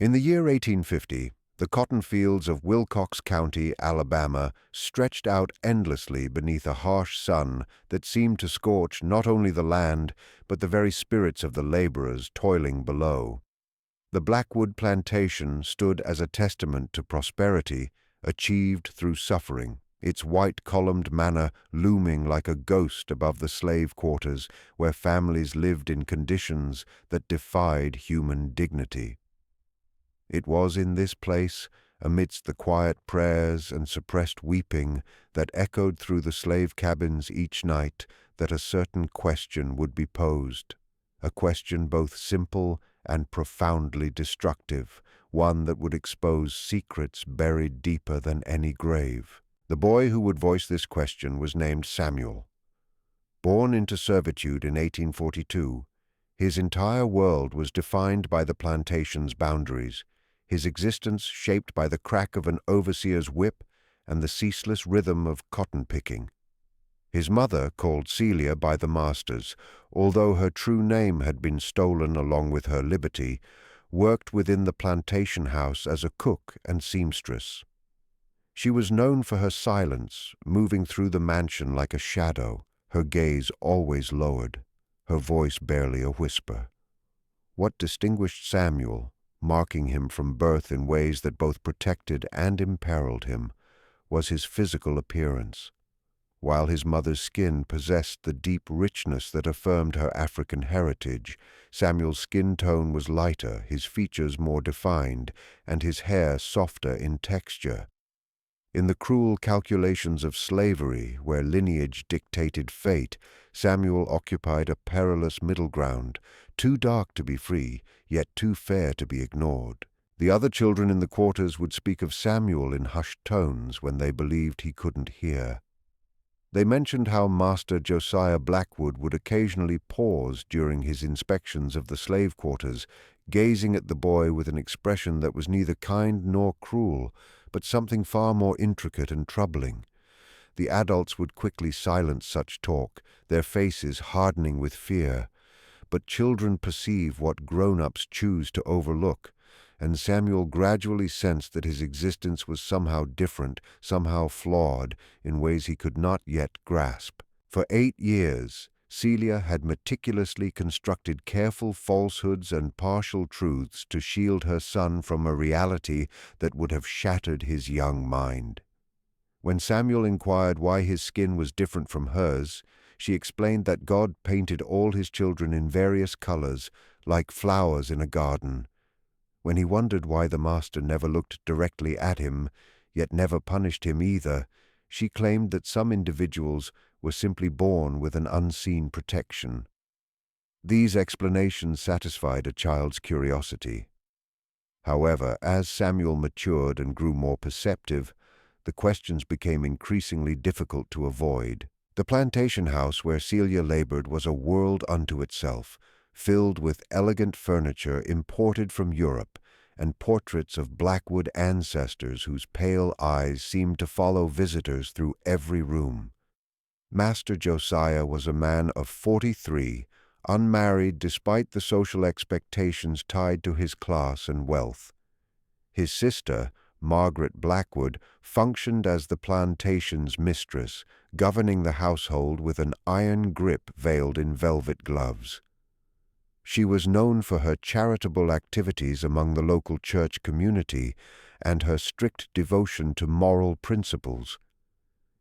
In the year 1850, the cotton fields of Wilcox County, Alabama, stretched out endlessly beneath a harsh sun that seemed to scorch not only the land, but the very spirits of the laborers toiling below. The Blackwood plantation stood as a testament to prosperity achieved through suffering, its white-columned manor looming like a ghost above the slave quarters where families lived in conditions that defied human dignity. It was in this place, amidst the quiet prayers and suppressed weeping that echoed through the slave cabins each night, that a certain question would be posed, a question both simple and profoundly destructive, one that would expose secrets buried deeper than any grave. The boy who would voice this question was named Samuel. Born into servitude in 1842, his entire world was defined by the plantation's boundaries, his existence shaped by the crack of an overseer's whip and the ceaseless rhythm of cotton picking. His mother, called Celia by the masters, although her true name had been stolen along with her liberty, worked within the plantation house as a cook and seamstress. She was known for her silence, moving through the mansion like a shadow, her gaze always lowered, her voice barely a whisper. What distinguished Samuel, marking him from birth in ways that both protected and imperiled him, was his physical appearance. While his mother's skin possessed the deep richness that affirmed her African heritage, Samuel's skin tone was lighter, his features more defined, and his hair softer in texture. In the cruel calculations of slavery, where lineage dictated fate, Samuel occupied a perilous middle ground, too dark to be free, yet too fair to be ignored. The other children in the quarters would speak of Samuel in hushed tones when they believed he couldn't hear. They mentioned how Master Josiah Blackwood would occasionally pause during his inspections of the slave quarters, gazing at the boy with an expression that was neither kind nor cruel, but something far more intricate and troubling. The adults would quickly silence such talk, their faces hardening with fear. But children perceive what grown-ups choose to overlook, and Samuel gradually sensed that his existence was somehow different, somehow flawed, in ways he could not yet grasp. For 8 years, Celia had meticulously constructed careful falsehoods and partial truths to shield her son from a reality that would have shattered his young mind. When Samuel inquired why his skin was different from hers, she explained that God painted all his children in various colors, like flowers in a garden. When he wondered why the master never looked directly at him, yet never punished him either, she claimed that some individuals were simply born with an unseen protection. These explanations satisfied a child's curiosity. However, as Samuel matured and grew more perceptive, the questions became increasingly difficult to avoid. The plantation house where Celia labored was a world unto itself, filled with elegant furniture imported from Europe and portraits of Blackwood ancestors whose pale eyes seemed to follow visitors through every room. Master Josiah was a man of 43, unmarried despite the social expectations tied to his class and wealth. His sister, Margaret Blackwood, functioned as the plantation's mistress, governing the household with an iron grip veiled in velvet gloves. She was known for her charitable activities among the local church community and her strict devotion to moral principles.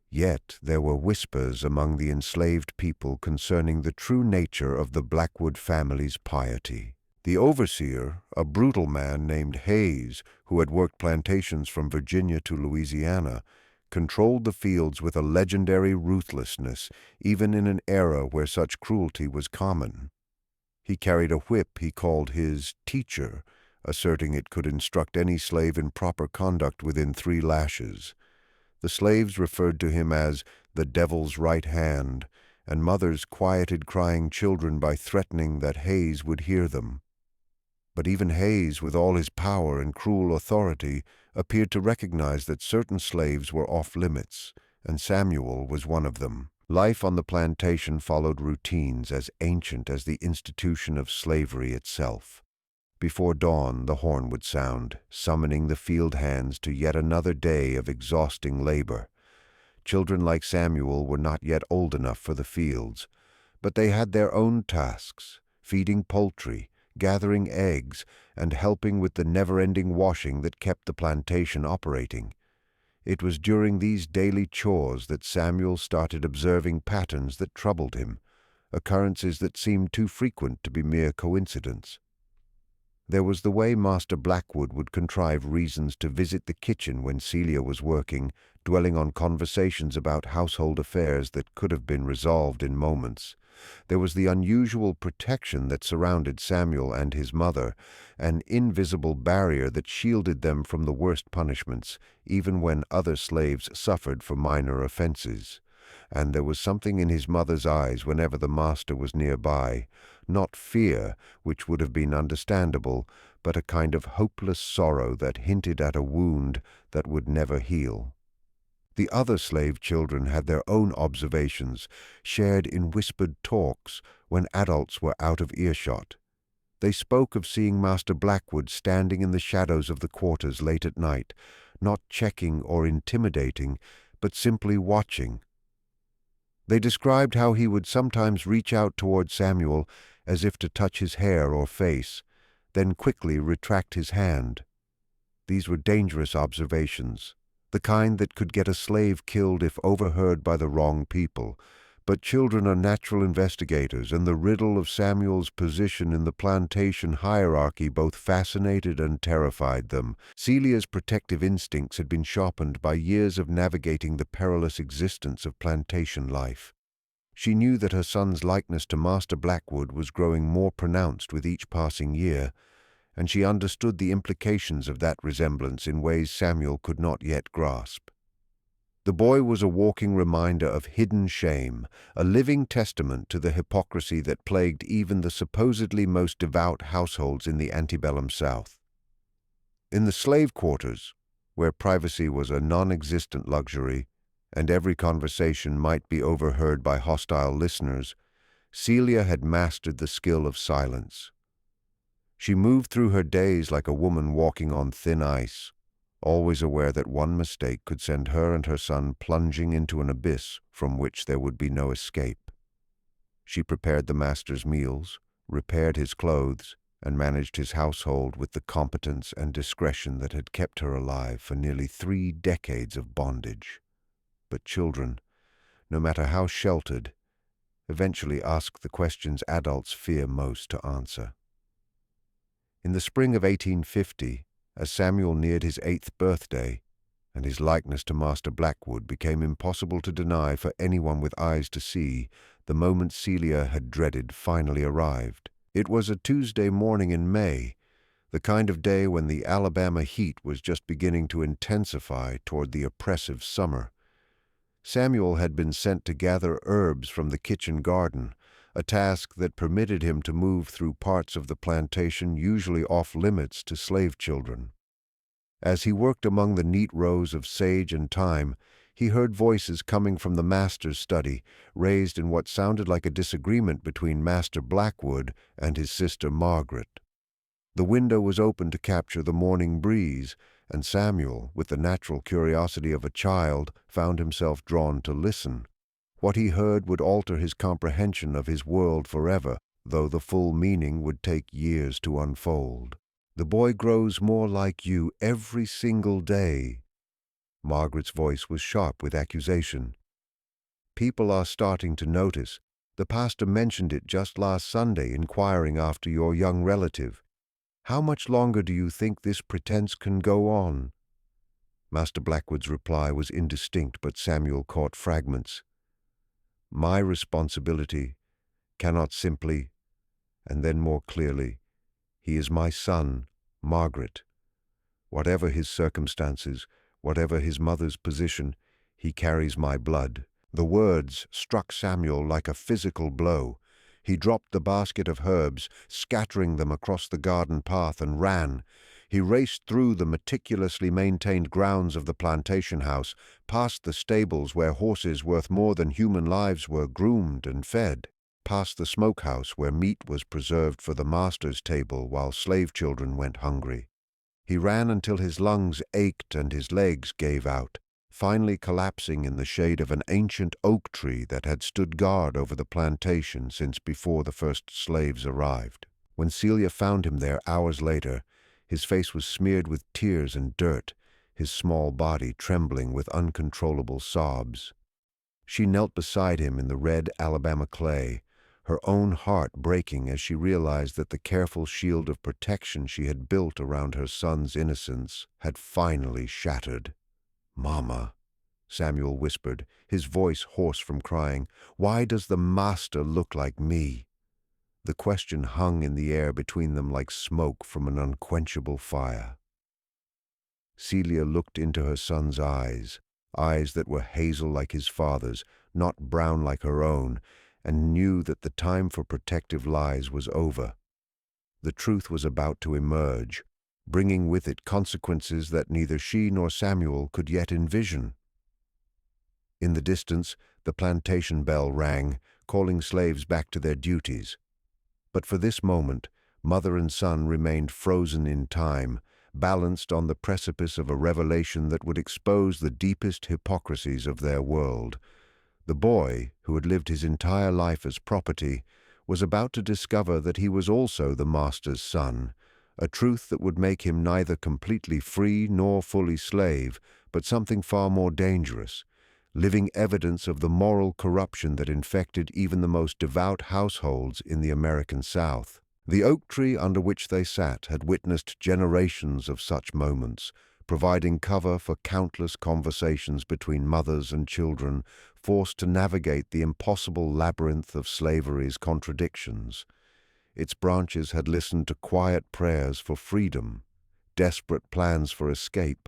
Yet there were whispers among the enslaved people concerning the true nature of the Blackwood family's piety. The overseer, a brutal man named Hayes, who had worked plantations from Virginia to Louisiana, controlled the fields with a legendary ruthlessness, even in an era where such cruelty was common. He carried a whip he called his teacher, asserting it could instruct any slave in proper conduct within 3 lashes. The slaves referred to him as the devil's right hand, and mothers quieted crying children by threatening that Hayes would hear them. But even Hayes, with all his power and cruel authority, appeared to recognize that certain slaves were off limits, and Samuel was one of them. Life on the plantation followed routines as ancient as the institution of slavery itself. Before dawn, the horn would sound, summoning the field hands to yet another day of exhausting labor. Children like Samuel were not yet old enough for the fields, but they had their own tasks, feeding poultry, gathering eggs, and helping with the never-ending washing that kept the plantation operating. It was during these daily chores that Samuel started observing patterns that troubled him, occurrences that seemed too frequent to be mere coincidence. There was the way Master Blackwood would contrive reasons to visit the kitchen when Celia was working, dwelling on conversations about household affairs that could have been resolved in moments. There was the unusual protection that surrounded Samuel and his mother, an invisible barrier that shielded them from the worst punishments, even when other slaves suffered for minor offenses. And there was something in his mother's eyes whenever the master was nearby, not fear, which would have been understandable, but a kind of hopeless sorrow that hinted at a wound that would never heal. The other slave children had their own observations, shared in whispered talks when adults were out of earshot. They spoke of seeing Master Blackwood standing in the shadows of the quarters late at night, not checking or intimidating, but simply watching. They described how he would sometimes reach out toward Samuel as if to touch his hair or face, then quickly retract his hand. These were dangerous observations, the kind that could get a slave killed if overheard by the wrong people. But children are natural investigators, and the riddle of Samuel's position in the plantation hierarchy both fascinated and terrified them. Celia's protective instincts had been sharpened by years of navigating the perilous existence of plantation life. She knew that her son's likeness to Master Blackwood was growing more pronounced with each passing year, and she understood the implications of that resemblance in ways Samuel could not yet grasp. The boy was a walking reminder of hidden shame, a living testament to the hypocrisy that plagued even the supposedly most devout households in the antebellum South. In the slave quarters, where privacy was a non-existent luxury, and every conversation might be overheard by hostile listeners, Celia had mastered the skill of silence. She moved through her days like a woman walking on thin ice, always aware that one mistake could send her and her son plunging into an abyss from which there would be no escape. She prepared the master's meals, repaired his clothes, and managed his household with the competence and discretion that had kept her alive for nearly 3 decades of bondage. But children, no matter how sheltered, eventually ask the questions adults fear most to answer. In the spring of 1850, as Samuel neared his 8th birthday, and his likeness to Master Blackwood became impossible to deny for anyone with eyes to see, the moment Celia had dreaded finally arrived. It was a Tuesday morning in May, the kind of day when the Alabama heat was just beginning to intensify toward the oppressive summer. Samuel had been sent to gather herbs from the kitchen garden, a task that permitted him to move through parts of the plantation usually off-limits to slave children. As he worked among the neat rows of sage and thyme, he heard voices coming from the master's study, raised in what sounded like a disagreement between Master Blackwood and his sister Margaret. The window was open to capture the morning breeze, and Samuel, with the natural curiosity of a child, found himself drawn to listen. What he heard would alter his comprehension of his world forever, though the full meaning would take years to unfold. "The boy grows more like you every single day." Margaret's voice was sharp with accusation. "People are starting to notice. The pastor mentioned it just last Sunday, inquiring after your young relative. How much longer do you think this pretense can go on?" Master Blackwood's reply was indistinct, but Samuel caught fragments. "My responsibility cannot simply," and then more clearly, "he is my son, Margaret. Whatever his circumstances, whatever his mother's position, he carries my blood." The words struck Samuel like a physical blow. He dropped the basket of herbs, scattering them across the garden path, and ran. He raced through the meticulously maintained grounds of the plantation house, past the stables where horses worth more than human lives were groomed and fed. past the smokehouse where meat was preserved for the master's table while slave children went hungry. He ran until his lungs ached and his legs gave out, finally collapsing in the shade of an ancient oak tree that had stood guard over the plantation since before the first slaves arrived. When Celia found him there hours later, his face was smeared with tears and dirt, his small body trembling with uncontrollable sobs. She knelt beside him in the red Alabama clay, her own heart breaking as she realized that the careful shield of protection she had built around her son's innocence had finally shattered. "Mama," Samuel whispered, his voice hoarse from crying, "why does the master look like me?" The question hung in the air between them like smoke from an unquenchable fire. Celia looked into her son's eyes, eyes that were hazel like his father's, not brown like her own, and knew that the time for protective lies was over. The truth was about to emerge, bringing with it consequences that neither she nor Samuel could yet envision. In the distance, the plantation bell rang, calling slaves back to their duties. But for this moment, mother and son remained frozen in time, balanced on the precipice of a revelation that would expose the deepest hypocrisies of their world. The boy, who had lived his entire life as property, was about to discover that he was also the master's son, a truth that would make him neither completely free nor fully slave, but something far more dangerous, living evidence of the moral corruption that infected even the most devout households in the American South. The oak tree under which they sat had witnessed generations of such moments, providing cover for countless conversations between mothers and children forced to navigate the impossible labyrinth of slavery's contradictions. Its branches had listened to quiet prayers for freedom, desperate plans for escape,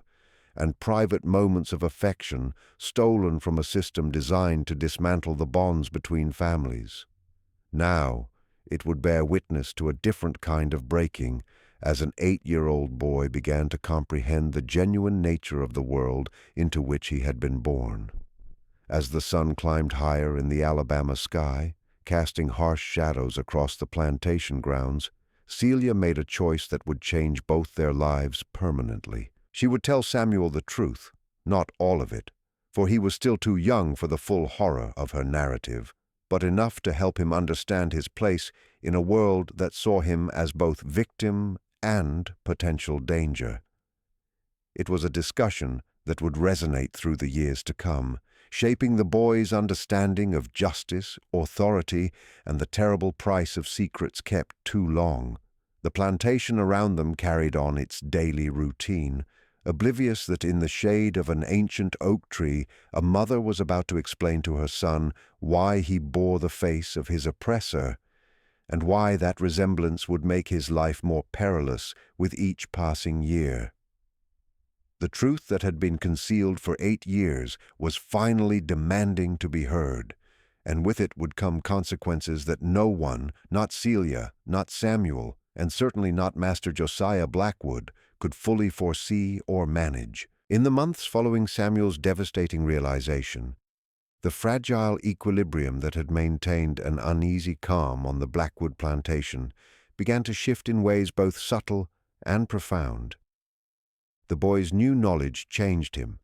and private moments of affection stolen from a system designed to dismantle the bonds between families. Now, it would bear witness to a different kind of breaking, as an 8-year-old boy began to comprehend the genuine nature of the world into which he had been born. As the sun climbed higher in the Alabama sky, casting harsh shadows across the plantation grounds, Celia made a choice that would change both their lives permanently. She would tell Samuel the truth, not all of it, for he was still too young for the full horror of her narrative, but enough to help him understand his place in a world that saw him as both victim and potential danger. It was a discussion that would resonate through the years to come, shaping the boy's understanding of justice, authority, and the terrible price of secrets kept too long. The plantation around them carried on its daily routine, oblivious that in the shade of an ancient oak tree, a mother was about to explain to her son why he bore the face of his oppressor, and why that resemblance would make his life more perilous with each passing year. The truth that had been concealed for 8 years was finally demanding to be heard, and with it would come consequences that no one, not Celia, not Samuel, and certainly not Master Josiah Blackwood, could fully foresee or manage. In the months following Samuel's devastating realization, the fragile equilibrium that had maintained an uneasy calm on the Blackwood plantation began to shift in ways both subtle and profound. The boy's new knowledge changed him,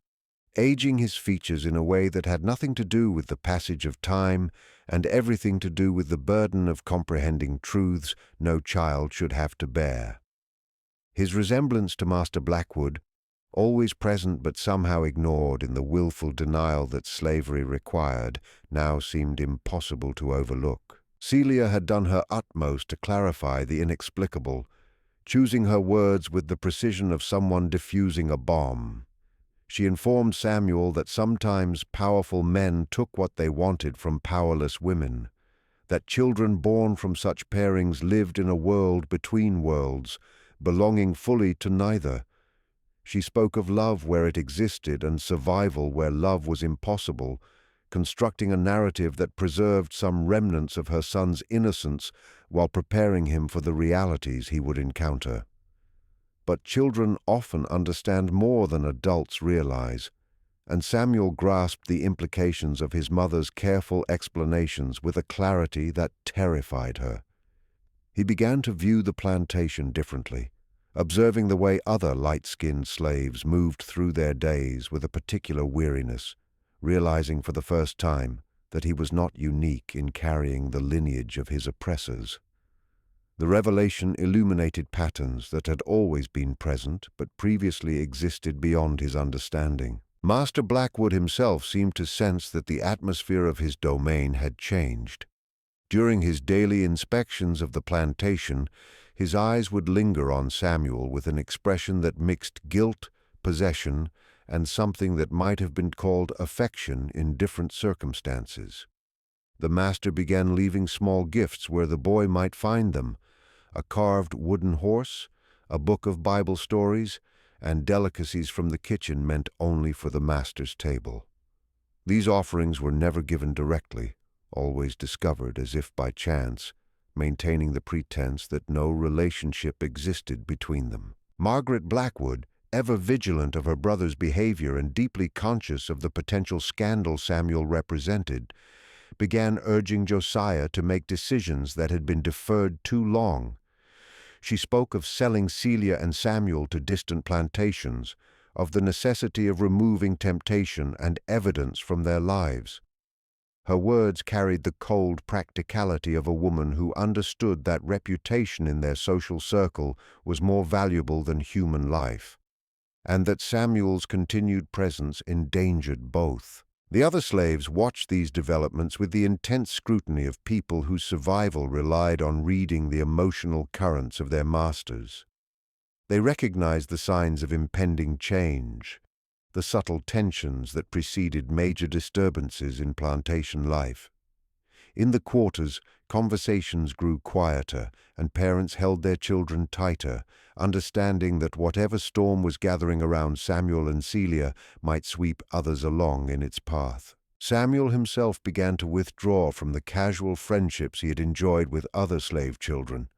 aging his features in a way that had nothing to do with the passage of time and everything to do with the burden of comprehending truths no child should have to bear. His resemblance to Master Blackwood, always present but somehow ignored in the willful denial that slavery required, now seemed impossible to overlook. Celia had done her utmost to clarify the inexplicable, choosing her words with the precision of someone defusing a bomb. She informed Samuel that sometimes powerful men took what they wanted from powerless women, that children born from such pairings lived in a world between worlds, belonging fully to neither. She spoke of love where it existed and survival where love was impossible, constructing a narrative that preserved some remnants of her son's innocence while preparing him for the realities he would encounter. But children often understand more than adults realize, and Samuel grasped the implications of his mother's careful explanations with a clarity that terrified her. He began to view the plantation differently, observing the way other light-skinned slaves moved through their days with a particular weariness, realizing for the first time that he was not unique in carrying the lineage of his oppressors. The revelation illuminated patterns that had always been present but previously existed beyond his understanding. Master Blackwood himself seemed to sense that the atmosphere of his domain had changed. During his daily inspections of the plantation, his eyes would linger on Samuel with an expression that mixed guilt, possession, and something that might have been called affection in different circumstances. The master began leaving small gifts where the boy might find them: a carved wooden horse, a book of Bible stories, and delicacies from the kitchen meant only for the master's table. These offerings were never given directly, always discovered as if by chance, maintaining the pretense that no relationship existed between them. Margaret Blackwood, ever vigilant of her brother's behavior and deeply conscious of the potential scandal Samuel represented, began urging Josiah to make decisions that had been deferred too long. She spoke of selling Celia and Samuel to distant plantations, of the necessity of removing temptation and evidence from their lives. Her words carried the cold practicality of a woman who understood that reputation in their social circle was more valuable than human life, and that Samuel's continued presence endangered both. The other slaves watched these developments with the intense scrutiny of people whose survival relied on reading the emotional currents of their masters. They recognized the signs of impending change, the subtle tensions that preceded major disturbances in plantation life. In the quarters, conversations grew quieter, and parents held their children tighter, understanding that whatever storm was gathering around Samuel and Celia might sweep others along in its path. Samuel himself began to withdraw from the casual friendships he had enjoyed with other slave children.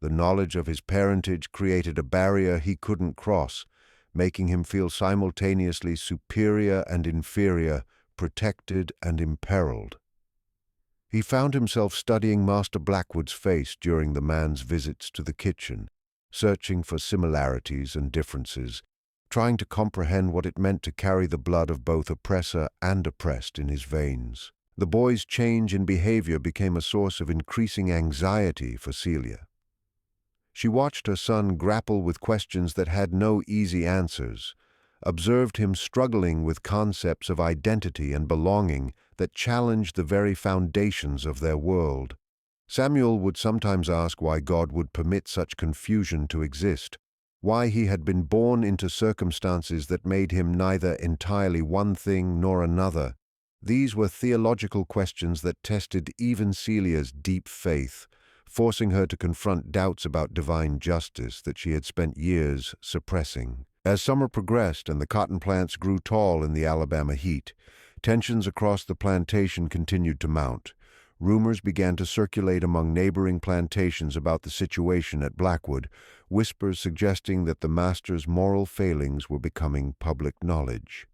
The knowledge of his parentage created a barrier he couldn't cross, making him feel simultaneously superior and inferior, protected and imperiled. He found himself studying Master Blackwood's face during the man's visits to the kitchen, searching for similarities and differences, trying to comprehend what it meant to carry the blood of both oppressor and oppressed in his veins. The boy's change in behavior became a source of increasing anxiety for Celia. She watched her son grapple with questions that had no easy answers, observed him struggling with concepts of identity and belonging that challenged the very foundations of their world. Samuel would sometimes ask why God would permit such confusion to exist, why he had been born into circumstances that made him neither entirely one thing nor another. These were theological questions that tested even Celia's deep faith, forcing her to confront doubts about divine justice that she had spent years suppressing. As summer progressed and the cotton plants grew tall in the Alabama heat, tensions across the plantation continued to mount. Rumors began to circulate among neighboring plantations about the situation at Blackwood, whispers suggesting that the master's moral failings were becoming public knowledge.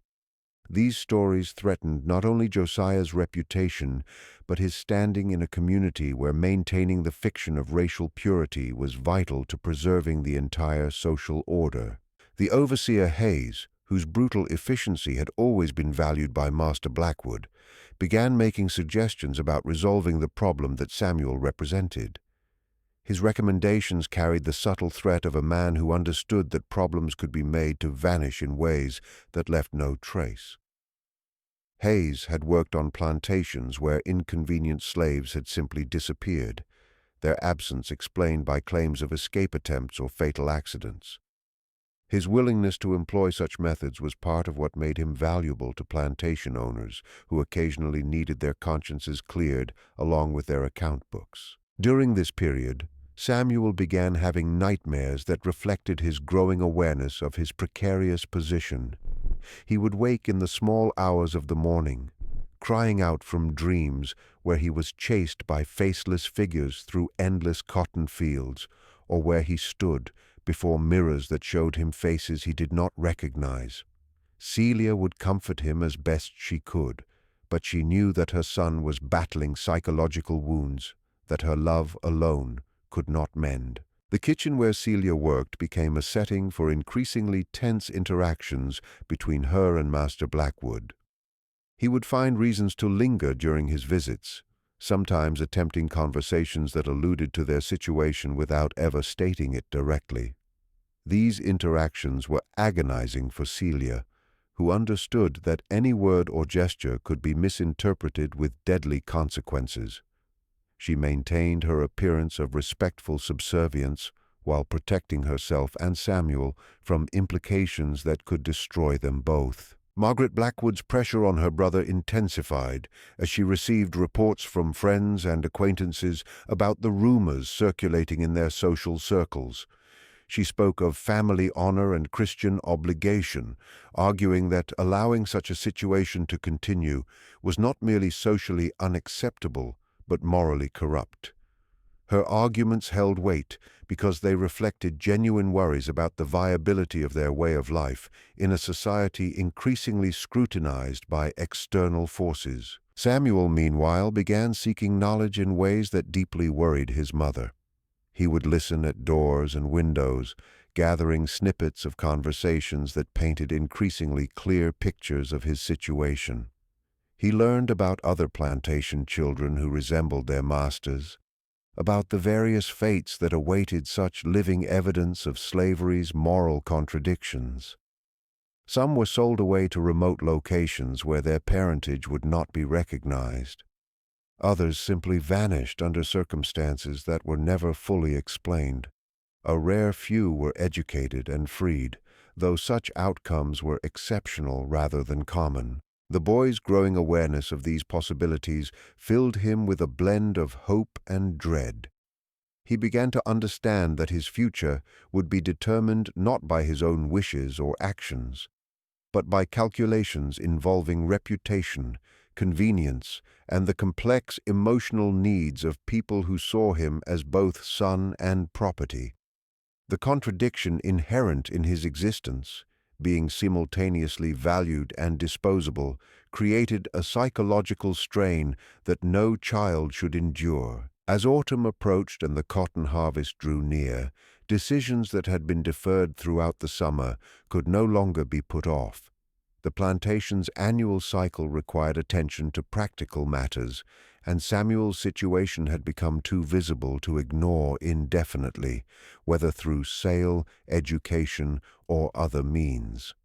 These stories threatened not only Josiah's reputation, but his standing in a community where maintaining the fiction of racial purity was vital to preserving the entire social order. The overseer Hayes, whose brutal efficiency had always been valued by Master Blackwood, began making suggestions about resolving the problem that Samuel represented. His recommendations carried the subtle threat of a man who understood that problems could be made to vanish in ways that left no trace. Hayes had worked on plantations where inconvenient slaves had simply disappeared, their absence explained by claims of escape attempts or fatal accidents. His willingness to employ such methods was part of what made him valuable to plantation owners who occasionally needed their consciences cleared along with their account books. During this period, Samuel began having nightmares that reflected his growing awareness of his precarious position. He would wake in the small hours of the morning, crying out from dreams where he was chased by faceless figures through endless cotton fields, or where he stood before mirrors that showed him faces he did not recognize. Celia would comfort him as best she could, but she knew that her son was battling psychological wounds that her love alone could not mend. The kitchen where Celia worked became a setting for increasingly tense interactions between her and Master Blackwood. He would find reasons to linger during his visits, sometimes attempting conversations that alluded to their situation without ever stating it directly. These interactions were agonizing for Celia, who understood that any word or gesture could be misinterpreted with deadly consequences. She maintained her appearance of respectful subservience while protecting herself and Samuel from implications that could destroy them both. Margaret Blackwood's pressure on her brother intensified as she received reports from friends and acquaintances about the rumors circulating in their social circles. She spoke of family honor and Christian obligation, arguing that allowing such a situation to continue was not merely socially unacceptable, but morally corrupt. Her arguments held weight because they reflected genuine worries about the viability of their way of life in a society increasingly scrutinized by external forces. Samuel, meanwhile, began seeking knowledge in ways that deeply worried his mother. He would listen at doors and windows, gathering snippets of conversations that painted increasingly clear pictures of his situation. He learned about other plantation children who resembled their masters, about the various fates that awaited such living evidence of slavery's moral contradictions. Some were sold away to remote locations where their parentage would not be recognized. Others simply vanished under circumstances that were never fully explained. A rare few were educated and freed, though such outcomes were exceptional rather than common. The boy's growing awareness of these possibilities filled him with a blend of hope and dread. He began to understand that his future would be determined not by his own wishes or actions, but by calculations involving reputation, convenience, and the complex emotional needs of people who saw him as both son and property. The contradiction inherent in his existence, being simultaneously valued and disposable, created a psychological strain that no child should endure. As autumn approached and the cotton harvest drew near, decisions that had been deferred throughout the summer could no longer be put off. The plantation's annual cycle required attention to practical matters, and Samuel's situation had become too visible to ignore indefinitely, whether through sale, education, or other means.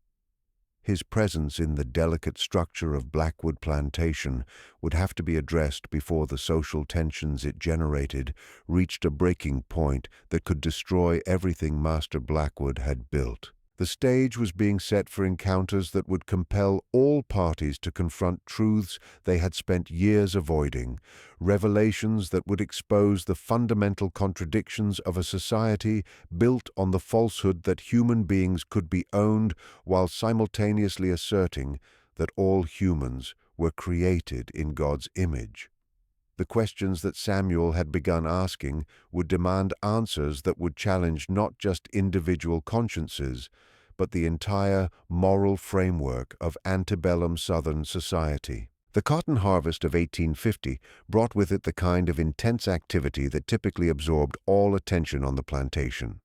His presence in the delicate structure of Blackwood Plantation would have to be addressed before the social tensions it generated reached a breaking point that could destroy everything Master Blackwood had built. The stage was being set for encounters that would compel all parties to confront truths they had spent years avoiding, revelations that would expose the fundamental contradictions of a society built on the falsehood that human beings could be owned while simultaneously asserting that all humans were created in God's image. The questions that Samuel had begun asking would demand answers that would challenge not just individual consciences, but the entire moral framework of antebellum Southern society. The cotton harvest of 1850 brought with it the kind of intense activity that typically absorbed all attention on the plantation.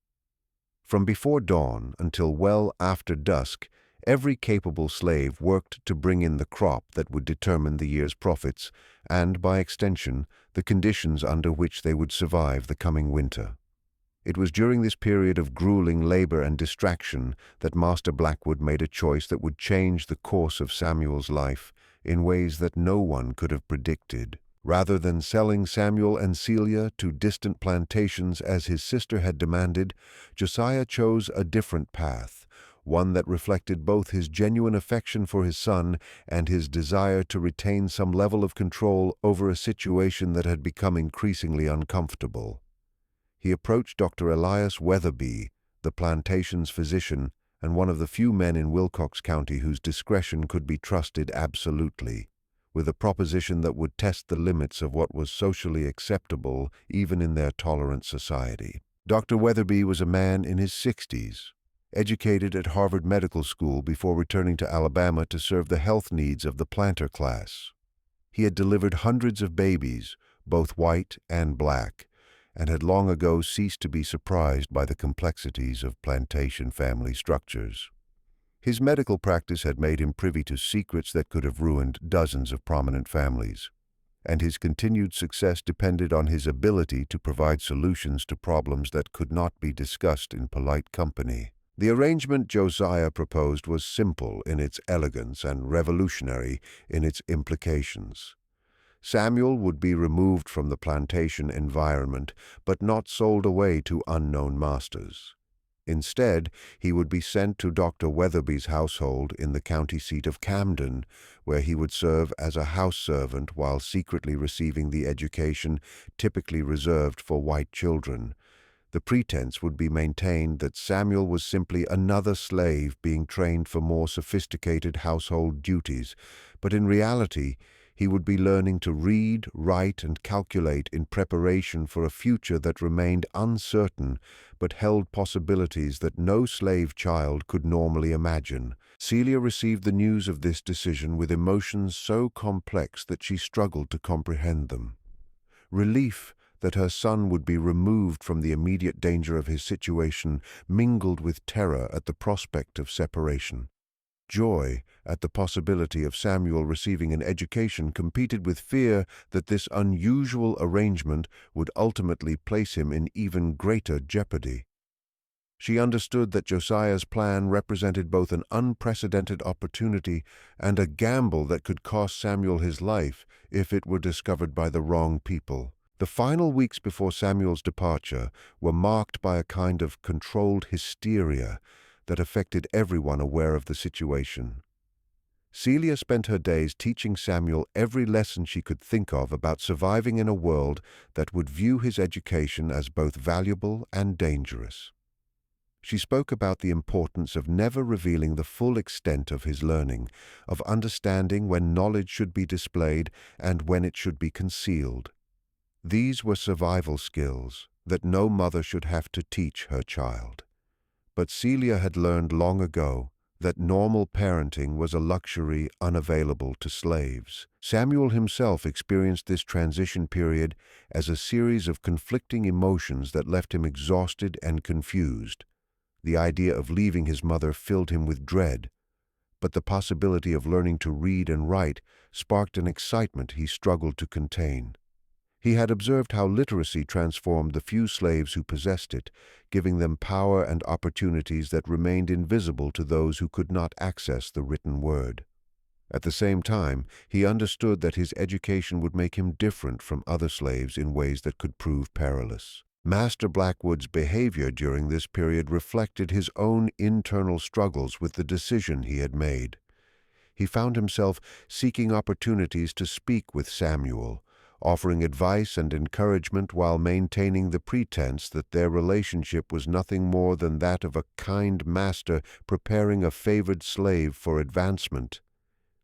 From before dawn until well after dusk, every capable slave worked to bring in the crop that would determine the year's profits and, by extension, the conditions under which they would survive the coming winter. It was during this period of grueling labor and distraction that Master Blackwood made a choice that would change the course of Samuel's life in ways that no one could have predicted. Rather than selling Samuel and Celia to distant plantations as his sister had demanded, Josiah chose a different path, one that reflected both his genuine affection for his son and his desire to retain some level of control over a situation that had become increasingly uncomfortable. He approached Dr. Elias Weatherby, the plantation's physician and one of the few men in Wilcox County whose discretion could be trusted absolutely, with a proposition that would test the limits of what was socially acceptable even in their tolerant society. Dr. Weatherby was a man in his 60s, educated at Harvard Medical School before returning to Alabama to serve the health needs of the planter class. He had delivered hundreds of babies, both white and black, and had long ago ceased to be surprised by the complexities of plantation family structures. His medical practice had made him privy to secrets that could have ruined dozens of prominent families, and his continued success depended on his ability to provide solutions to problems that could not be discussed in polite company. The arrangement Josiah proposed was simple in its elegance and revolutionary in its implications. Samuel would be removed from the plantation environment, but not sold away to unknown masters. Instead, he would be sent to Dr. Weatherby's household in the county seat of Camden, where he would serve as a house servant while secretly receiving the education typically reserved for white children. The pretense would be maintained that Samuel was simply another slave being trained for more sophisticated household duties, but in reality, he would be learning to read, write, and calculate in preparation for a future that remained uncertain but held possibilities that no slave child could normally imagine. Celia received the news of this decision with emotions so complex that she struggled to comprehend them. Relief that her son would be removed from the immediate danger of his situation mingled with terror at the prospect of separation. Joy at the possibility of Samuel receiving an education competed with fear that this unusual arrangement would ultimately place him in even greater jeopardy. She understood that Josiah's plan represented both an unprecedented opportunity and a gamble that could cost Samuel his life if it were discovered by the wrong people. The final weeks before Samuel's departure were marked by a kind of controlled hysteria that affected everyone aware of the situation. Celia spent her days teaching Samuel every lesson she could think of about surviving in a world that would view his education as both valuable and dangerous. She spoke about the importance of never revealing the full extent of his learning, of understanding when knowledge should be displayed and when it should be concealed. These were survival skills that no mother should have to teach her child. But Celia had learned long ago that normal parenting was a luxury unavailable to slaves. Samuel himself experienced this transition period as a series of conflicting emotions that left him exhausted and confused. The idea of leaving his mother filled him with dread, but the possibility of learning to read and write sparked an excitement he struggled to contain. He had observed how literacy transformed the few slaves who possessed it, giving them power and opportunities that remained invisible to those who could not access the written word. At the same time, he understood that his education would make him different from other slaves in ways that could prove perilous. Master Blackwood's behavior during this period reflected his own internal struggles with the decision he had made. He found himself seeking opportunities to speak with Samuel, offering advice and encouragement while maintaining the pretense that their relationship was nothing more than that of a kind master preparing a favored slave for advancement.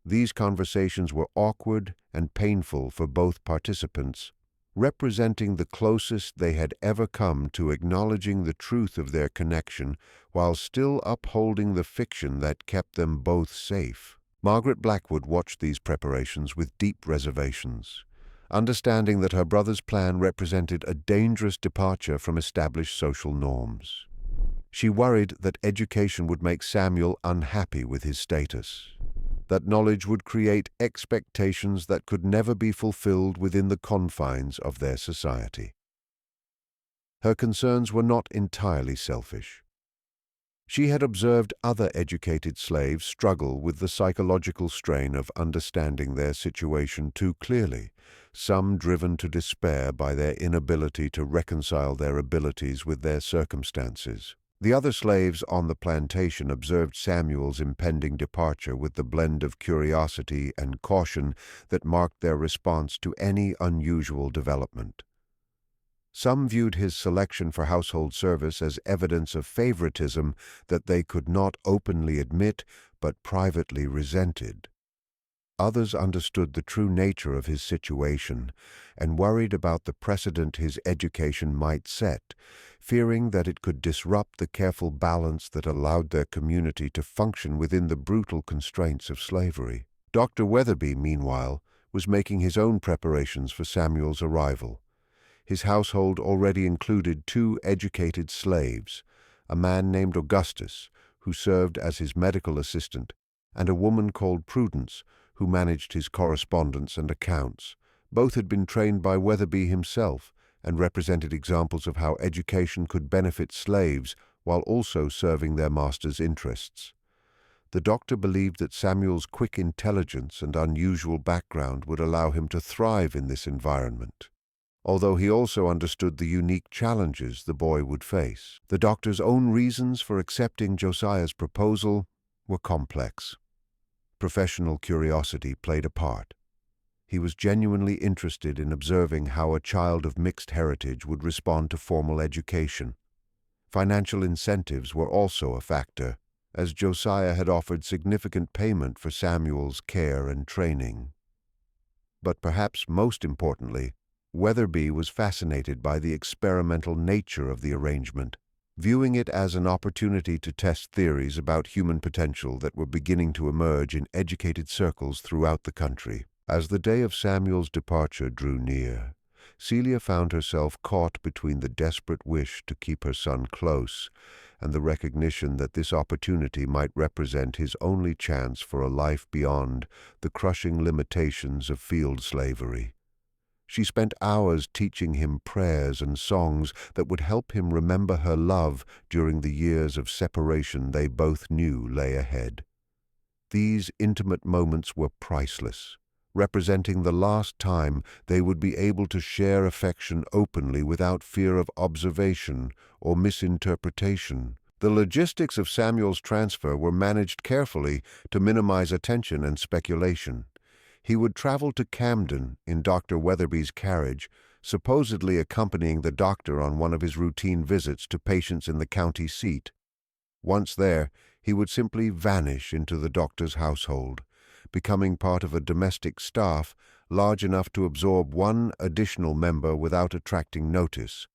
These conversations were awkward and painful for both participants, representing the closest they had ever come to acknowledging the truth of their connection while still upholding the fiction that kept them both safe. Margaret Blackwood watched these preparations with deep reservations, understanding that her brother's plan represented a dangerous departure from established social norms. She worried that education would make Samuel unhappy with his status, that knowledge would create expectations that could never be fulfilled within the confines of their society. Her concerns were not entirely selfish. She had observed other educated slaves struggle with the psychological strain of understanding their situation too clearly, some driven to despair by their inability to reconcile their abilities with their circumstances. The other slaves on the plantation observed Samuel's impending departure with the blend of curiosity and caution that marked their response to any unusual development. Some viewed his selection for household service as evidence of favoritism that they could not openly admit but privately resented. Others understood the true nature of his situation and worried about the precedent his education might set, fearing that it could disrupt the careful balance that allowed their community to function within the brutal constraints of slavery. Dr. Weatherby, meanwhile, was making his own preparations for Samuel's arrival. His household already included 2 educated slaves, a man named Augustus, who served as his medical assistant, and a woman called Prudence, who managed his correspondence and accounts. Both had been trained by Weatherby himself and represented examples of how education could benefit slaves while also serving their master's interests. The doctor believed that Samuel's quick intelligence and unusual background would allow him to thrive in this environment, although he also understood the unique challenges the boy would face. The doctor's own reasons for accepting Josiah's proposal were complex. Professional curiosity played a part. He was genuinely interested in observing how a child of mixed heritage would respond to formal education. Financial incentives were also a factor, as Josiah had offered significant payment for Samuel's care and training. But perhaps most importantly, Weatherby was fascinated by the experimental nature of the arrangement, viewing it as an opportunity to test theories about human potential that were beginning to emerge in educated circles throughout the country. As the day of Samuel's departure drew near, Celia found herself caught between the desperate wish to keep her son close and the recognition that this opportunity might represent his only chance for a life beyond the crushing limitations of field slavery. She spent hours teaching him prayers and songs that would help him remember her love during the years of separation they both knew lay ahead. These intimate moments were priceless, representing the last time they would be able to share affection openly without fear of observation or misinterpretation. The logistics of Samuel's transfer were managed carefully to minimize attention and speculation. He would travel to Camden in Dr. Weatherby's carriage, supposedly accompanying the doctor on one of his routine visits to patients in the county seat. Once there, he would simply vanish into the doctor's household, becoming part of a domestic staff large enough to absorb one additional member without attracting notice.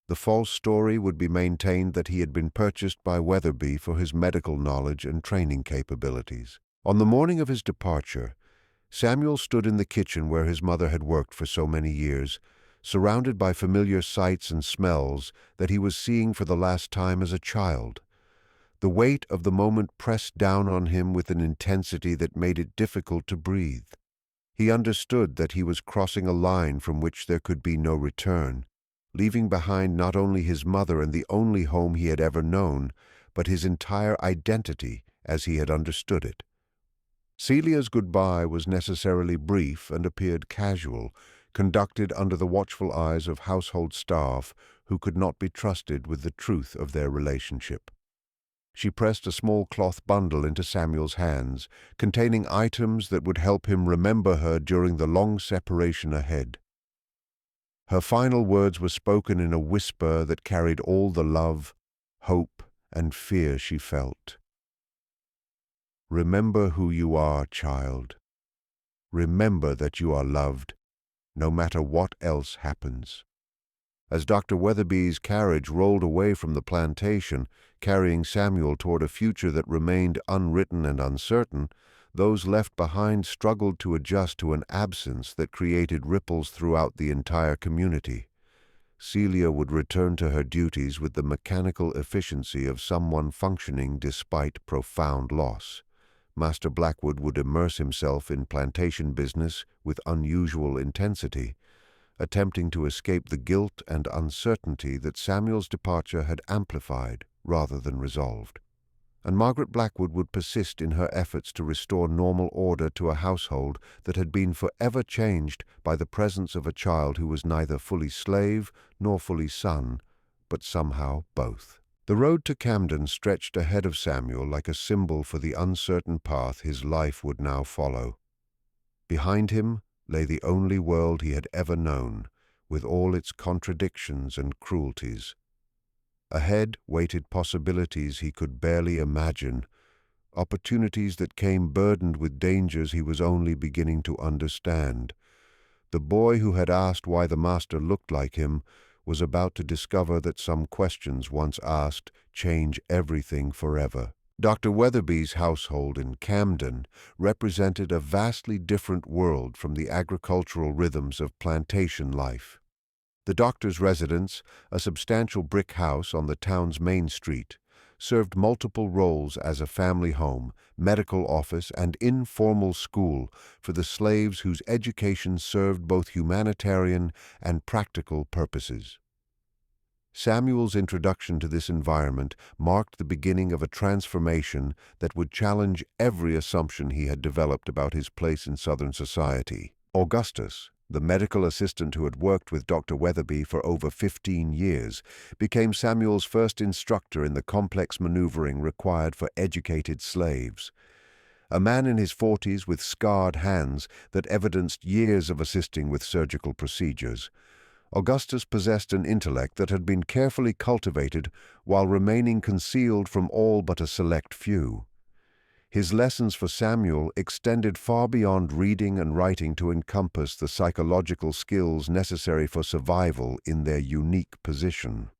The false story would be maintained that he had been purchased by Weatherby for his medical knowledge and training capabilities. On the morning of his departure, Samuel stood in the kitchen where his mother had worked for so many years, surrounded by familiar sights and smells that he was seeing for the last time as a child. The weight of the moment pressed down on him with an intensity that made it difficult to breathe. He understood that he was crossing a line from which there could be no return, leaving behind not only his mother and the only home he had ever known, but his entire identity as he had understood it. Celia's goodbye was necessarily brief and appeared casual, conducted under the watchful eyes of household staff who could not be trusted with the truth of their relationship. She pressed a small cloth bundle into Samuel's hands, containing items that would help him remember her during the long separation ahead. Her final words were spoken in a whisper that carried all the love, hope, and fear she felt. Remember who you are, child. Remember that you are loved, no matter what else happens. As Dr. Weatherby's carriage rolled away from the plantation, carrying Samuel toward a future that remained unwritten and uncertain, those left behind struggled to adjust to an absence that created ripples throughout the entire community. Celia would return to her duties with the mechanical efficiency of someone functioning despite profound loss. Master Blackwood would immerse himself in plantation business with unusual intensity, attempting to escape the guilt and uncertainty that Samuel's departure had amplified rather than resolved. And Margaret Blackwood would persist in her efforts to restore normal order to a household that had been forever changed by the presence of a child who was neither fully slave nor fully son, but somehow both. The road to Camden stretched ahead of Samuel like a symbol for the uncertain path his life would now follow. Behind him lay the only world he had ever known, with all its contradictions and cruelties. Ahead waited possibilities he could barely imagine, opportunities that came burdened with dangers he was only beginning to understand. The boy who had asked why the master looked like him was about to discover that some questions once asked change everything forever. Dr. Weatherby's household in Camden represented a vastly different world from the agricultural rhythms of plantation life. The doctor's residence, a substantial brick house on the town's main street, served multiple roles as a family home, medical office, and informal school for the slaves whose education served both humanitarian and practical purposes. Samuel's introduction to this environment marked the beginning of a transformation that would challenge every assumption he had developed about his place in Southern society. Augustus, the medical assistant who had worked with Dr. Weatherby for over 15 years, became Samuel's first instructor in the complex maneuvering required for educated slaves. A man in his 40s with scarred hands that evidenced years of assisting with surgical procedures, Augustus possessed an intellect that had been carefully cultivated while remaining concealed from all but a select few. His lessons for Samuel extended far beyond reading and writing to encompass the psychological skills necessary for survival in their unique position.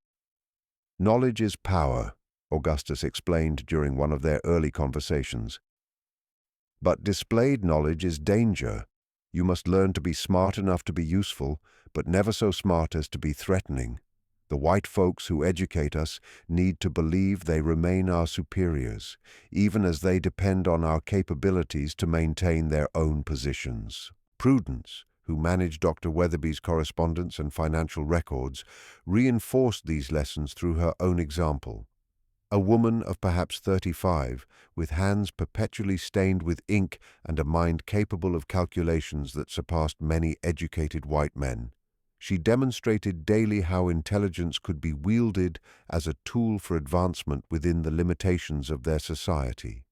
"Knowledge is power," Augustus explained during one of their early conversations. "But displayed knowledge is danger. You must learn to be smart enough to be useful, but never so smart as to be threatening. The white folks who educate us need to believe they remain our superiors, even as they depend on our capabilities to maintain their own positions." Prudence, who managed Dr. Weatherby's correspondence and financial records, reinforced these lessons through her own example. A woman of perhaps 35, with hands perpetually stained with ink and a mind capable of calculations that surpassed many educated white men, she demonstrated daily how intelligence could be wielded as a tool for advancement within the limitations of their society.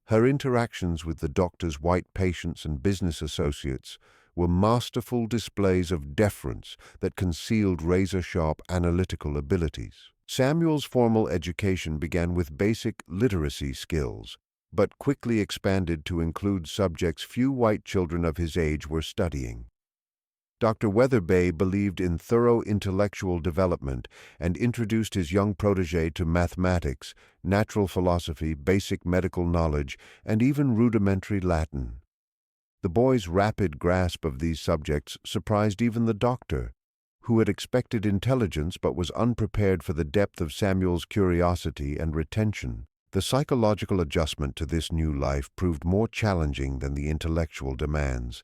Her interactions with the doctor's white patients and business associates were masterful displays of deference that concealed razor-sharp analytical abilities. Samuel's formal education began with basic literacy skills, but quickly expanded to include subjects few white children of his age were studying. Dr. Weatherby believed in thorough intellectual development and introduced his young protege to mathematics, natural philosophy, basic medical knowledge, and even rudimentary Latin. The boy's rapid grasp of these subjects surprised even the doctor, who had expected intelligence but was unprepared for the depth of Samuel's curiosity and retention. The psychological adjustment to this new life proved more challenging than the intellectual demands.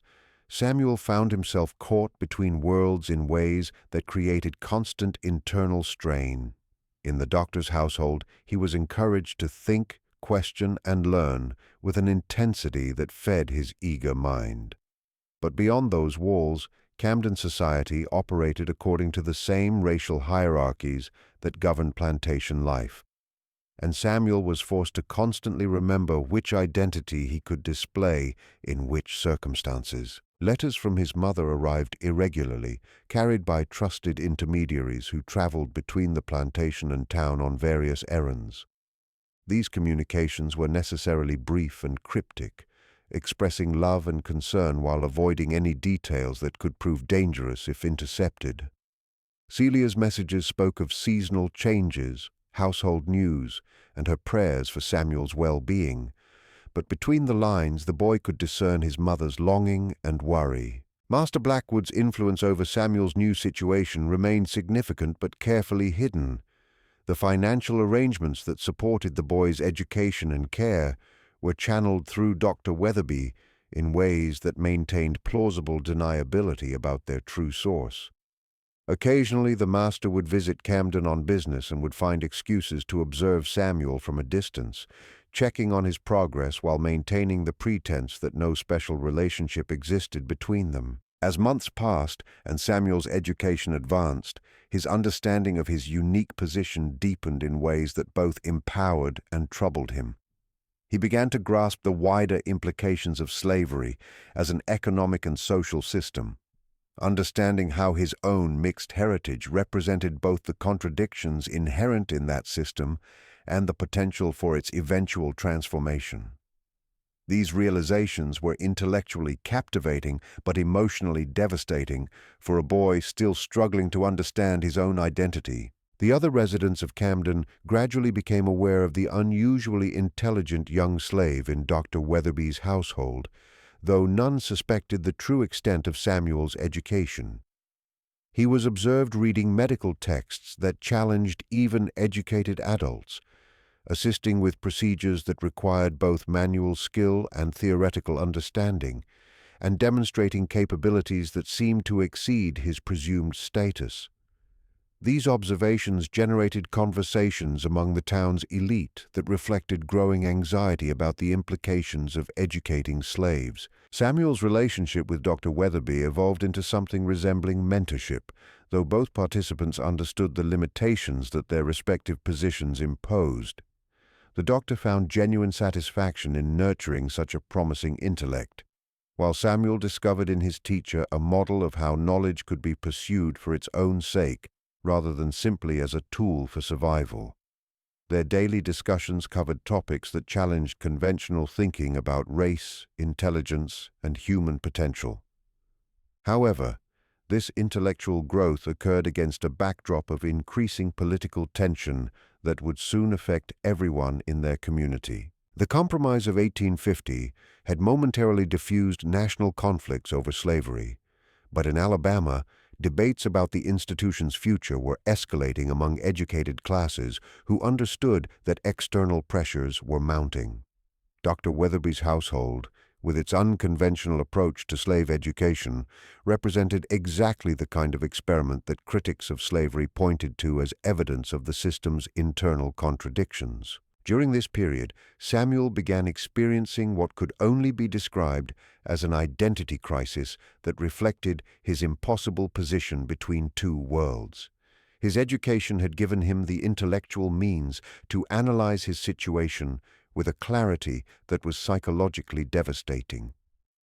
Samuel found himself caught between worlds in ways that created constant internal strain. In the doctor's household, he was encouraged to think, question, and learn with an intensity that fed his eager mind. But beyond those walls, Camden society operated according to the same racial hierarchies that governed plantation life, and Samuel was forced to constantly remember which identity he could display in which circumstances. Letters from his mother arrived irregularly, carried by trusted intermediaries who traveled between the plantation and town on various errands. These communications were necessarily brief and cryptic, expressing love and concern while avoiding any details that could prove dangerous if intercepted. Celia's messages spoke of seasonal changes, household news, and her prayers for Samuel's well-being, but between the lines the boy could discern his mother's longing and worry. Master Blackwood's influence over Samuel's new situation remained significant but carefully hidden. The financial arrangements that supported the boy's education and care were channeled through Dr. Weatherby in ways that maintained plausible deniability about their true source. Occasionally, the master would visit Camden on business and would find excuses to observe Samuel from a distance, checking on his progress while maintaining the pretense that no special relationship existed between them. As months passed and Samuel's education advanced, his understanding of his unique position deepened in ways that both empowered and troubled him. He began to grasp the wider implications of slavery as an economic and social system, understanding how his own mixed heritage represented both the contradictions inherent in that system and the potential for its eventual transformation. These realizations were intellectually captivating but emotionally devastating for a boy still struggling to understand his own identity. The other residents of Camden gradually became aware of the unusually intelligent young slave in Dr. Weatherby's household, though none suspected the true extent of Samuel's education. He was observed reading medical texts that challenged even educated adults, assisting with procedures that required both manual skill and theoretical understanding, and demonstrating capabilities that seemed to exceed his presumed status. These observations generated conversations among the town's elite that reflected growing anxiety about the implications of educating slaves. Samuel's relationship with Dr. Weatherby evolved into something resembling mentorship, though both participants understood the limitations that their respective positions imposed. The doctor found genuine satisfaction in nurturing such a promising intellect, while Samuel discovered in his teacher a model of how knowledge could be pursued for its own sake, rather than simply as a tool for survival. Their daily discussions covered topics that challenged conventional thinking about race, intelligence, and human potential. However, this intellectual growth occurred against a backdrop of increasing political tension that would soon affect everyone in their community. The Compromise of 1850 had momentarily diffused national conflicts over slavery, but in Alabama, debates about the institution's future were escalating among educated classes who understood that external pressures were mounting. Dr. Weatherby's household, with its unconventional approach to slave education, represented exactly the kind of experiment that critics of slavery pointed to as evidence of the system's internal contradictions. During this period, Samuel began experiencing what could only be described as an identity crisis that reflected his impossible position between two worlds. His education had given him the intellectual means to analyze his situation with a clarity that was psychologically devastating.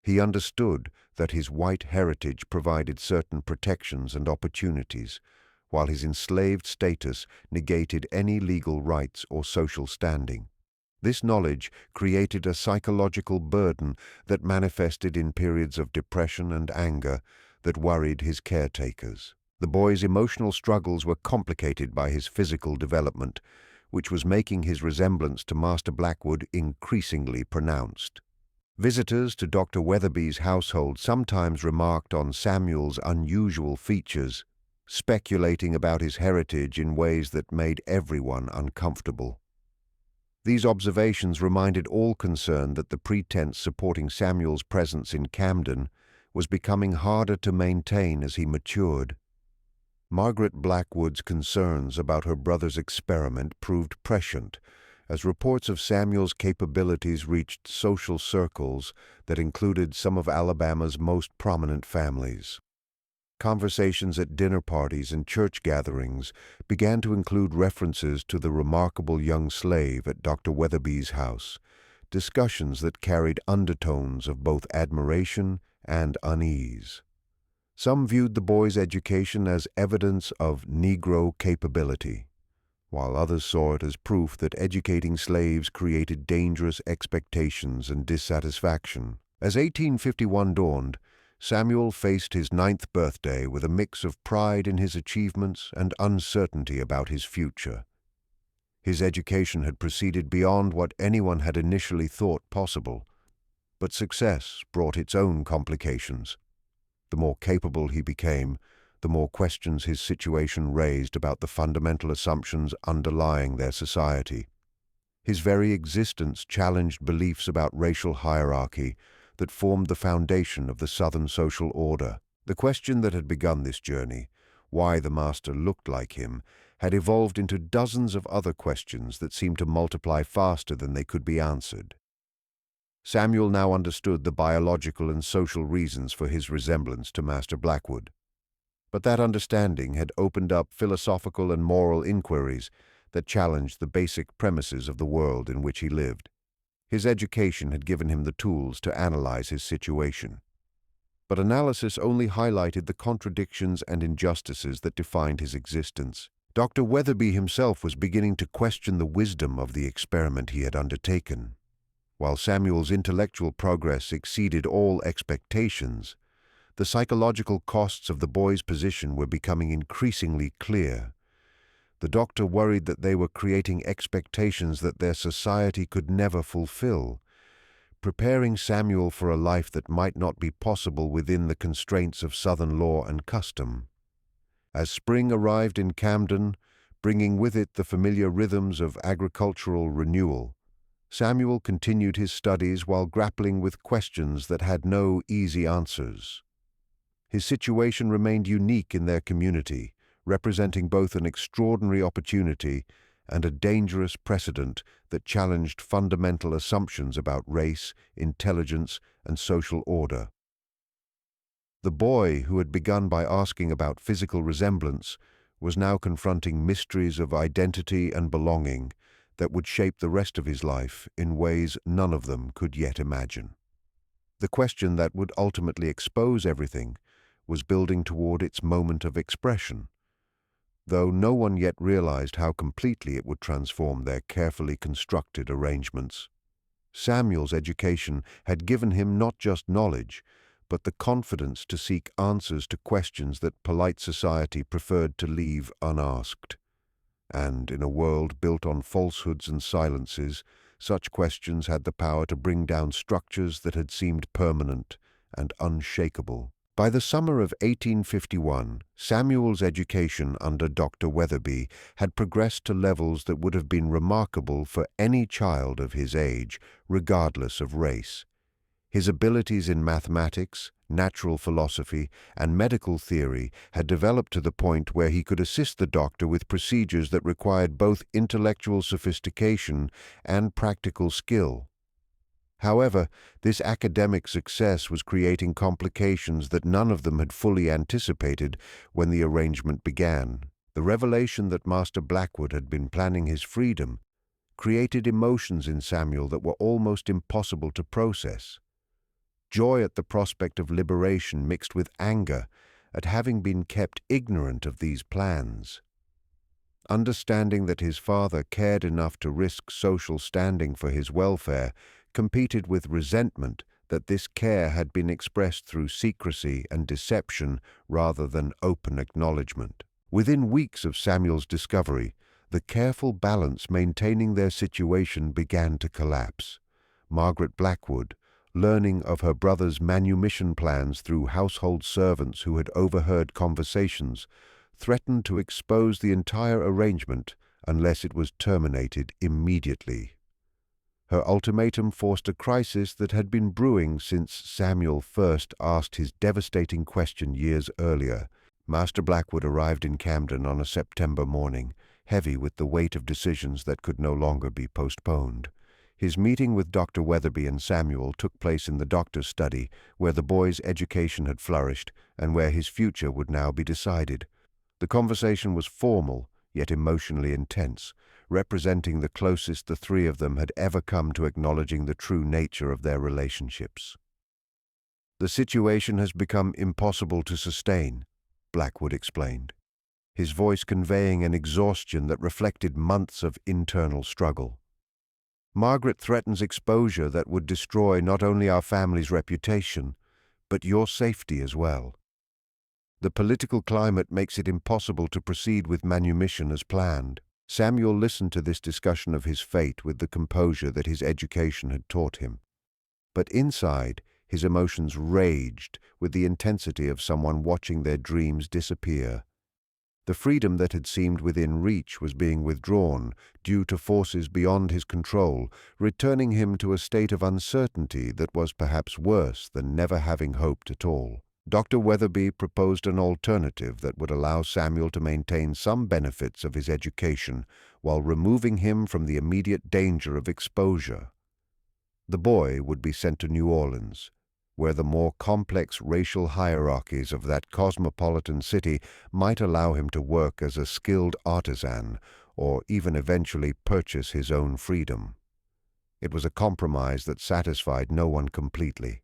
He understood that his white heritage provided certain protections and opportunities, while his enslaved status negated any legal rights or social standing. This knowledge created a psychological burden that manifested in periods of depression and anger that worried his caretakers. The boy's emotional struggles were complicated by his physical development, which was making his resemblance to Master Blackwood increasingly pronounced. Visitors to Dr. Weatherby's household sometimes remarked on Samuel's unusual features, speculating about his heritage in ways that made everyone uncomfortable. These observations reminded all concerned that the pretense supporting Samuel's presence in Camden was becoming harder to maintain as he matured. Margaret Blackwood's concerns about her brother's experiment proved prescient, as reports of Samuel's capabilities reached social circles that included some of Alabama's most prominent families. Conversations at dinner parties and church gatherings began to include references to the remarkable young slave at Dr. Weatherby's house, discussions that carried undertones of both admiration and unease. Some viewed the boy's education as evidence of Negro capability, while others saw it as proof that educating slaves created dangerous expectations and dissatisfaction. As 1851 dawned, Samuel faced his 9th birthday with a mix of pride in his achievements and uncertainty about his future. His education had proceeded beyond what anyone had initially thought possible, but success brought its own complications. The more capable he became, the more questions his situation raised about the fundamental assumptions underlying their society. His very existence challenged beliefs about racial hierarchy that formed the foundation of the Southern social order. The question that had begun this journey, why the master looked like him, had evolved into dozens of other questions that seemed to multiply faster than they could be answered. Samuel now understood the biological and social reasons for his resemblance to Master Blackwood. But that understanding had opened up philosophical and moral inquiries that challenged the basic premises of the world in which he lived. His education had given him the tools to analyze his situation. But analysis only highlighted the contradictions and injustices that defined his existence. Dr. Weatherby himself was beginning to question the wisdom of the experiment he had undertaken. While Samuel's intellectual progress exceeded all expectations, the psychological costs of the boy's position were becoming increasingly clear. The doctor worried that they were creating expectations that their society could never fulfill, preparing Samuel for a life that might not be possible within the constraints of Southern law and custom. As spring arrived in Camden, bringing with it the familiar rhythms of agricultural renewal, Samuel continued his studies while grappling with questions that had no easy answers. His situation remained unique in their community, representing both an extraordinary opportunity and a dangerous precedent that challenged fundamental assumptions about race, intelligence, and social order. The boy, who had begun by asking about physical resemblance, was now confronting mysteries of identity and belonging that would shape the rest of his life in ways none of them could yet imagine. The question that would ultimately expose everything was building toward its moment of expression, though no one yet realized how completely it would transform their carefully constructed arrangements. Samuel's education had given him not just knowledge, but the confidence to seek answers to questions that polite society preferred to leave unasked. And in a world built on falsehoods and silences, such questions had the power to bring down structures that had seemed permanent and unshakable. By the summer of 1851, Samuel's education under Dr. Weatherby had progressed to levels that would have been remarkable for any child of his age, regardless of race. His abilities in mathematics, natural philosophy, and medical theory had developed to the point where he could assist the doctor with procedures that required both intellectual sophistication and practical skill. However, this academic success was creating complications that none of them had fully anticipated when the arrangement began. The revelation that Master Blackwood had been planning his freedom created emotions in Samuel that were almost impossible to process. Joy at the prospect of liberation mixed with anger at having been kept ignorant of these plans. Understanding that his father cared enough to risk social standing for his welfare competed with resentment that this care had been expressed through secrecy and deception rather than open acknowledgement. Within weeks of Samuel's discovery, the careful balance maintaining their situation began to collapse. Margaret Blackwood, learning of her brother's manumission plans through household servants who had overheard conversations, threatened to expose the entire arrangement unless it was terminated immediately. Her ultimatum forced a crisis that had been brewing since Samuel first asked his devastating question years earlier. Master Blackwood arrived in Camden on a September morning, heavy with the weight of decisions that could no longer be postponed. His meeting with Dr. Weatherby and Samuel took place in the doctor's study, where the boy's education had flourished and where his future would now be decided. The conversation was formal, yet emotionally intense, representing the closest the three of them had ever come to acknowledging the true nature of their relationships. "The situation has become impossible to sustain," Blackwood explained, his voice conveying an exhaustion that reflected months of internal struggle. "Margaret threatens exposure that would destroy not only our family's reputation, but your safety as well. The political climate makes it impossible to proceed with manumission as planned." Samuel listened to this discussion of his fate with the composure that his education had taught him. But inside, his emotions raged with the intensity of someone watching their dreams disappear. The freedom that had seemed within reach was being withdrawn due to forces beyond his control, returning him to a state of uncertainty that was perhaps worse than never having hoped at all. Dr. Weatherby proposed an alternative that would allow Samuel to maintain some benefits of his education while removing him from the immediate danger of exposure. The boy would be sent to New Orleans, where the more complex racial hierarchies of that cosmopolitan city might allow him to work as a skilled artisan or even eventually purchase his own freedom. It was a compromise that satisfied no one completely,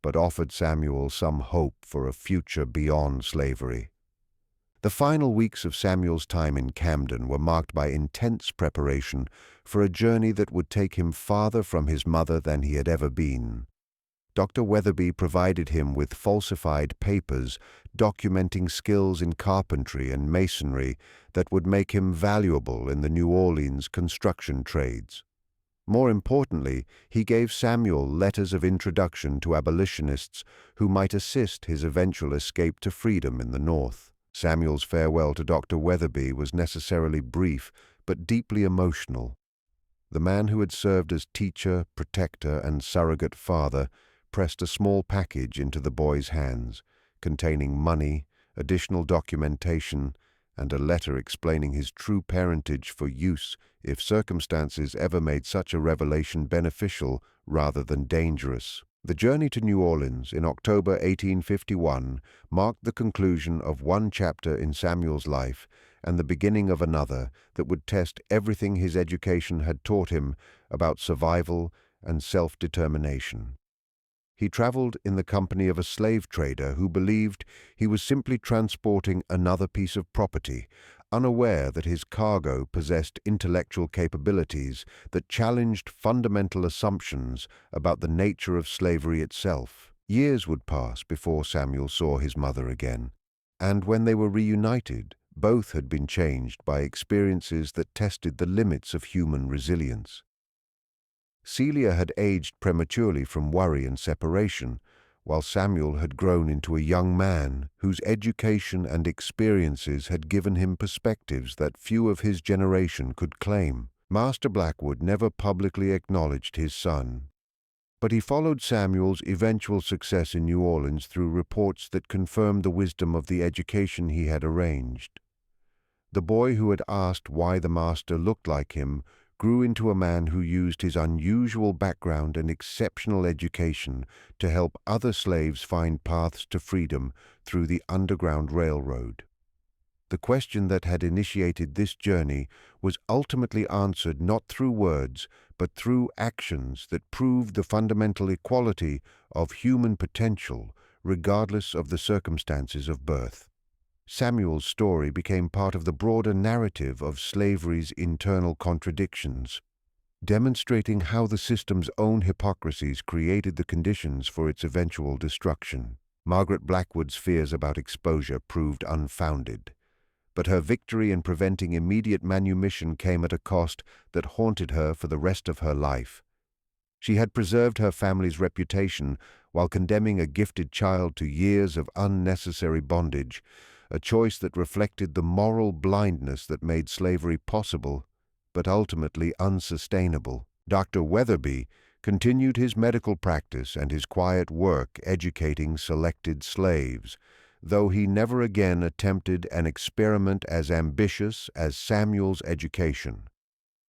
but offered Samuel some hope for a future beyond slavery. The final weeks of Samuel's time in Camden were marked by intense preparation for a journey that would take him farther from his mother than he had ever been. Dr. Weatherby provided him with falsified papers documenting skills in carpentry and masonry that would make him valuable in the New Orleans construction trades. More importantly, he gave Samuel letters of introduction to abolitionists who might assist his eventual escape to freedom in the North. Samuel's farewell to Dr. Weatherby was necessarily brief, but deeply emotional. The man who had served as teacher, protector, and surrogate father pressed a small package into the boy's hands, containing money, additional documentation, and a letter explaining his true parentage for use if circumstances ever made such a revelation beneficial rather than dangerous. The journey to New Orleans in October 1851 marked the conclusion of one chapter in Samuel's life and the beginning of another that would test everything his education had taught him about survival and self-determination. He traveled in the company of a slave trader who believed he was simply transporting another piece of property, unaware that his cargo possessed intellectual capabilities that challenged fundamental assumptions about the nature of slavery itself. Years would pass before Samuel saw his mother again, and when they were reunited, both had been changed by experiences that tested the limits of human resilience. Celia had aged prematurely from worry and separation, while Samuel had grown into a young man whose education and experiences had given him perspectives that few of his generation could claim. Master Blackwood never publicly acknowledged his son, but he followed Samuel's eventual success in New Orleans through reports that confirmed the wisdom of the education he had arranged. The boy who had asked why the master looked like him grew into a man who used his unusual background and exceptional education to help other slaves find paths to freedom through the Underground Railroad. The question that had initiated this journey was ultimately answered not through words, but through actions that proved the fundamental equality of human potential, regardless of the circumstances of birth. Samuel's story became part of the broader narrative of slavery's internal contradictions, demonstrating how the system's own hypocrisies created the conditions for its eventual destruction. Margaret Blackwood's fears about exposure proved unfounded, but her victory in preventing immediate manumission came at a cost that haunted her for the rest of her life. She had preserved her family's reputation while condemning a gifted child to years of unnecessary bondage, a choice that reflected the moral blindness that made slavery possible, but ultimately unsustainable. Dr. Weatherby continued his medical practice and his quiet work educating selected slaves, though he never again attempted an experiment as ambitious as Samuel's education.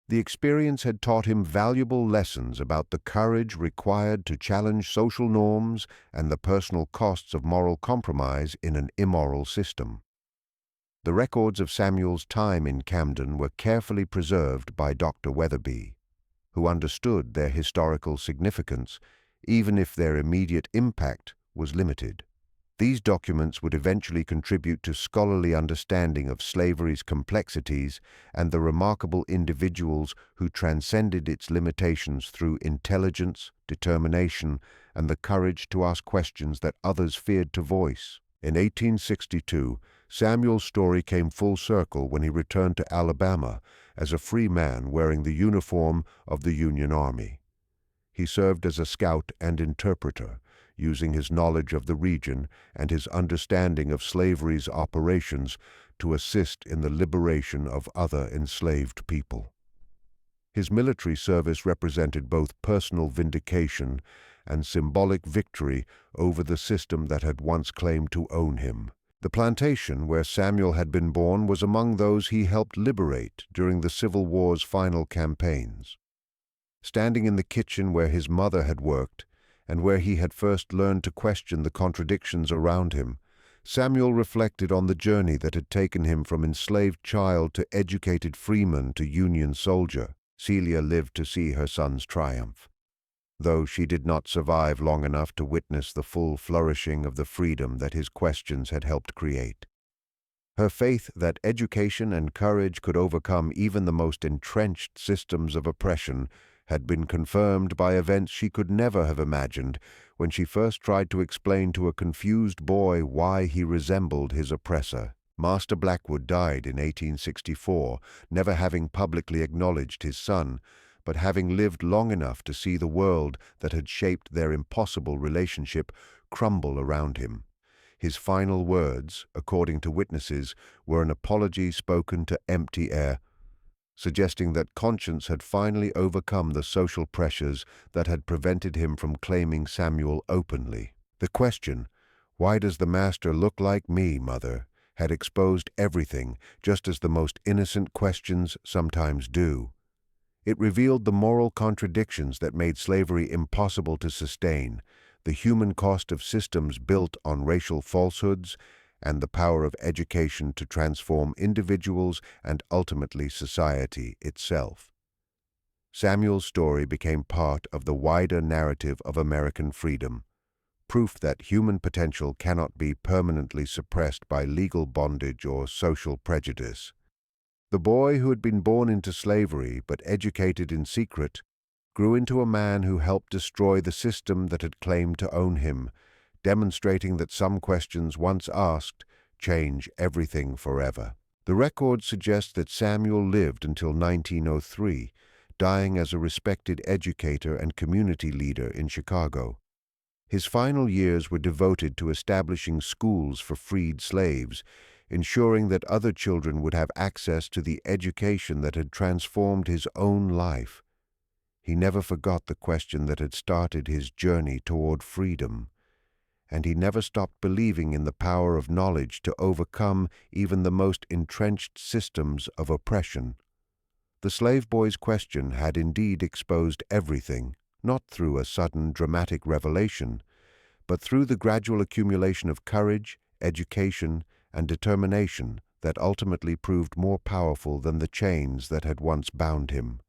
The experience had taught him valuable lessons about the courage required to challenge social norms and the personal costs of moral compromise in an immoral system. The records of Samuel's time in Camden were carefully preserved by Dr. Weatherby, who understood their historical significance, even if their immediate impact was limited. These documents would eventually contribute to scholarly understanding of slavery's complexities and the remarkable individuals who transcended its limitations through intelligence, determination, and the courage to ask questions that others feared to voice. In 1862, Samuel's story came full circle when he returned to Alabama as a free man wearing the uniform of the Union Army. He served as a scout and interpreter, using his knowledge of the region and his understanding of slavery's operations to assist in the liberation of other enslaved people. His military service represented both personal vindication and symbolic victory over the system that had once claimed to own him. The plantation where Samuel had been born was among those he helped liberate during the Civil War's final campaigns. Standing in the kitchen where his mother had worked, and where he had first learned to question the contradictions around him, Samuel reflected on the journey that had taken him from enslaved child to educated freeman to Union soldier. Celia lived to see her son's triumph, though she did not survive long enough to witness the full flourishing of the freedom that his questions had helped create. Her faith that education and courage could overcome even the most entrenched systems of oppression had been confirmed by events she could never have imagined when she first tried to explain to a confused boy why he resembled his oppressor. Master Blackwood died in 1864, never having publicly acknowledged his son, but having lived long enough to see the world that had shaped their impossible relationship crumble around him. His final words, according to witnesses, were an apology spoken to empty air, suggesting that conscience had finally overcome the social pressures that had prevented him from claiming Samuel openly. The question, "Why does the master look like me, mother?" had exposed everything, just as the most innocent questions sometimes do. It revealed the moral contradictions that made slavery impossible to sustain, the human cost of systems built on racial falsehoods, and the power of education to transform individuals and ultimately society itself. Samuel's story became part of the wider narrative of American freedom, proof that human potential cannot be permanently suppressed by legal bondage or social prejudice. The boy who had been born into slavery but educated in secret grew into a man who helped destroy the system that had claimed to own him, demonstrating that some questions once asked change everything forever. The record suggests that Samuel lived until 1903, dying as a respected educator and community leader in Chicago. His final years were devoted to establishing schools for freed slaves, ensuring that other children would have access to the education that had transformed his own life. He never forgot the question that had started his journey toward freedom, and he never stopped believing in the power of knowledge to overcome even the most entrenched systems of oppression. The slave boy's question had indeed exposed everything, not through a sudden dramatic revelation, but through the gradual accumulation of courage, education, and determination that ultimately proved more powerful than the chains that had once bound him.